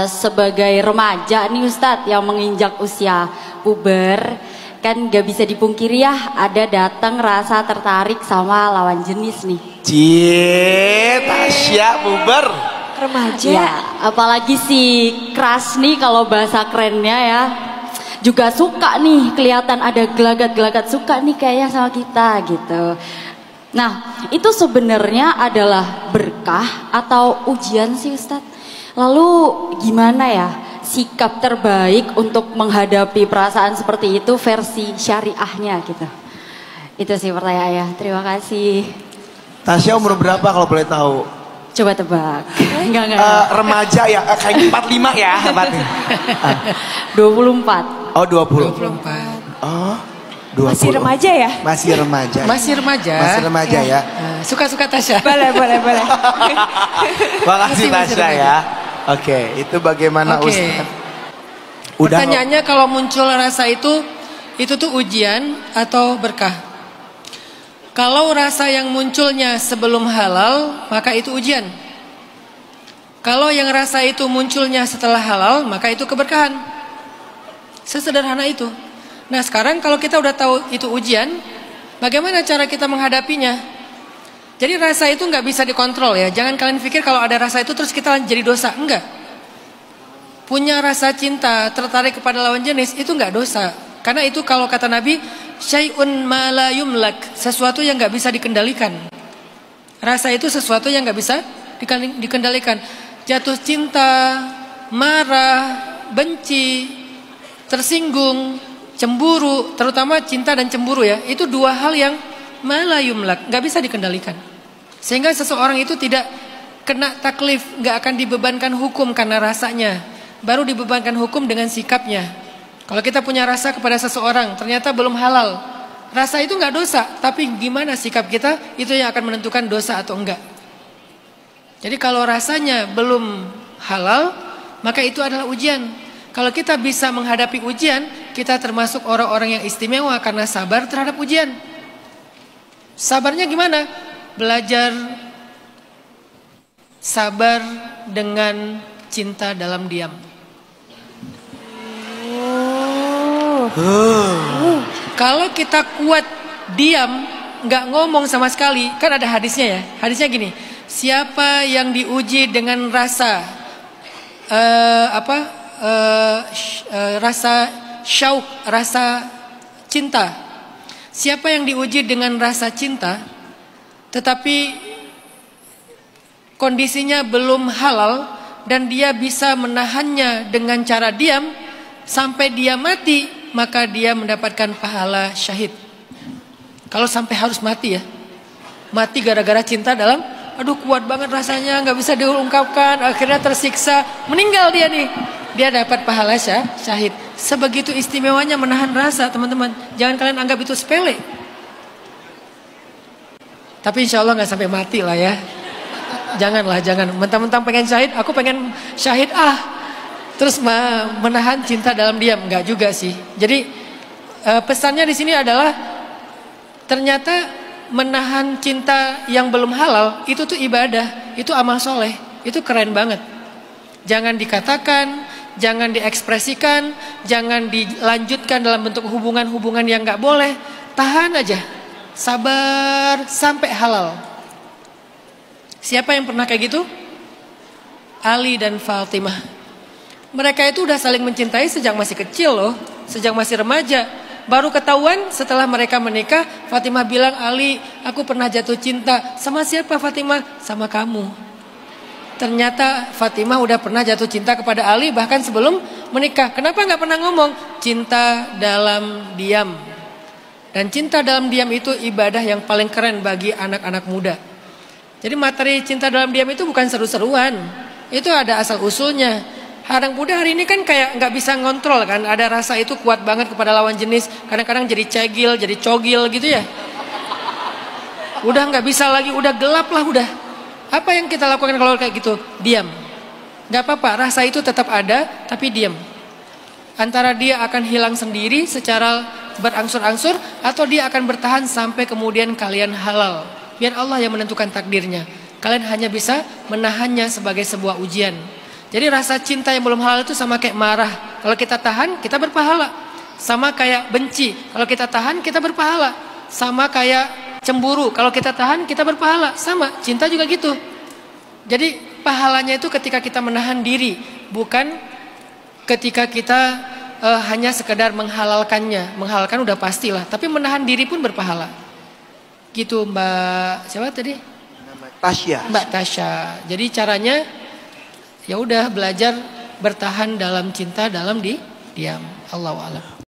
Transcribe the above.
sebagai remaja nih Ustadz yang menginjak usia puber, kan gak bisa dipungkiri ya ada datang rasa tertarik sama lawan jenis nih. Cie, Tasya puber. Remaja. Ya, apalagi si crush nih kalau bahasa kerennya ya. Juga suka nih, kelihatan ada gelagat-gelagat suka nih kayaknya sama kita gitu. Nah, itu sebenarnya adalah berkah atau ujian sih Ustadz? Lalu gimana ya sikap terbaik untuk menghadapi perasaan seperti itu versi syariahnya gitu? Itu sih pertanyaannya. Terima kasih. Tasya umur berapa kalau boleh tahu? Coba tebak. Enggak. Remaja ya, kayak 45 ya. 24. Oh 20. 24. Oh 20. Masih remaja ya? Masih remaja. Masih remaja. Masih remaja ya. Suka-suka Tasya. Boleh. Makasih Tasya ya. Oke, itu bagaimana Ustaz? Pertanyaannya kalau muncul rasa itu tuh ujian atau berkah? Kalau rasa yang munculnya sebelum halal, maka itu ujian. Kalau yang rasa itu munculnya setelah halal, maka itu keberkahan. Sesederhana itu. Nah sekarang kalau kita udah tahu itu ujian, bagaimana cara kita menghadapinya? Jadi rasa itu nggak bisa dikontrol ya. Jangan kalian pikir kalau ada rasa itu terus kita jadi dosa. Enggak. Punya rasa cinta, tertarik kepada lawan jenis, itu nggak dosa. Karena itu kalau kata Nabi, syai'un ma la yumlak, sesuatu yang nggak bisa dikendalikan. Rasa itu sesuatu yang nggak bisa dikendalikan. Jatuh cinta, marah, benci, tersinggung, cemburu, terutama cinta dan cemburu ya, itu dua hal yang ma la yumlak, nggak bisa dikendalikan. Sehingga seseorang itu tidak kena taklif, nggak akan dibebankan hukum karena rasanya, baru dibebankan hukum dengan sikapnya. Kalau kita punya rasa kepada seseorang, ternyata belum halal, rasa itu nggak dosa, tapi gimana sikap kita itu yang akan menentukan dosa atau enggak. Jadi kalau rasanya belum halal, maka itu adalah ujian. Kalau kita bisa menghadapi ujian, kita termasuk orang-orang yang istimewa karena sabar terhadap ujian. Sabarnya gimana? Belajar sabar dengan cinta dalam diam. Kalau kita kuat diam, nggak ngomong sama sekali, kan ada hadisnya ya. Hadisnya gini, siapa yang diuji dengan rasa rasa syauq, rasa cinta. Siapa yang diuji dengan rasa cinta, tetapi kondisinya belum halal dan dia bisa menahannya dengan cara diam sampai dia mati, maka dia mendapatkan pahala syahid. Kalau sampai harus mati ya, mati gara-gara cinta dalam, aduh kuat banget rasanya, nggak bisa diungkapkan, akhirnya tersiksa, meninggal dia nih, dia dapat pahala syahid. Sebegitu istimewanya menahan rasa teman-teman. Jangan kalian anggap itu sepele. Tapi insya Allah nggak sampai mati lah ya. Janganlah, jangan. Mentang-mentang pengen syahid, aku pengen syahid terus menahan cinta dalam diam, enggak juga sih. Jadi pesannya di sini adalah ternyata menahan cinta yang belum halal itu tuh ibadah, itu amal soleh, itu keren banget. Jangan dikatakan, jangan diekspresikan, jangan dilanjutkan dalam bentuk hubungan-hubungan yang enggak boleh. Tahan aja, sabar sampai halal. Siapa yang pernah kayak gitu? Ali dan Fatimah. Mereka itu udah saling mencintai sejak masih kecil loh, sejak masih remaja. Baru ketahuan setelah mereka menikah, Fatimah bilang, Ali, aku pernah jatuh cinta. Sama siapa Fatimah? Sama kamu. Ternyata Fatimah udah pernah jatuh cinta kepada Ali bahkan sebelum menikah. Kenapa nggak pernah ngomong? Cinta dalam diam. Dan cinta dalam diam itu ibadah yang paling keren bagi anak-anak muda. Jadi materi cinta dalam diam itu bukan seru-seruan. Itu ada asal usulnya. Anak muda hari ini kan kayak nggak bisa ngontrol kan, ada rasa itu kuat banget kepada lawan jenis, kadang-kadang jadi cegil, jadi cogil gitu ya. Udah nggak bisa lagi, udah gelap lah udah. Apa yang kita lakukan kalau kayak gitu? Diam. Nggak apa-apa, rasa itu tetap ada, tapi diam. Antara dia akan hilang sendiri secara berangsur-angsur, atau dia akan bertahan sampai kemudian kalian halal. Biar Allah yang menentukan takdirnya. Kalian hanya bisa menahannya sebagai sebuah ujian. Jadi rasa cinta yang belum halal itu sama kayak marah. Kalau kita tahan, kita berpahala. Sama kayak benci. Kalau kita tahan, kita berpahala. Sama kayak cemburu. Kalau kita tahan, kita berpahala. Sama, cinta juga gitu. Jadi pahalanya itu ketika kita menahan diri. Bukan ketika kita hanya sekedar menghalalkannya. Menghalalkan udah pastilah. Tapi menahan diri pun berpahala. Gitu Mbak, siapa tadi? Tasya. Mbak Tasya. Jadi caranya ya udah belajar bertahan dalam cinta, dalam diam. Allahu a'lam.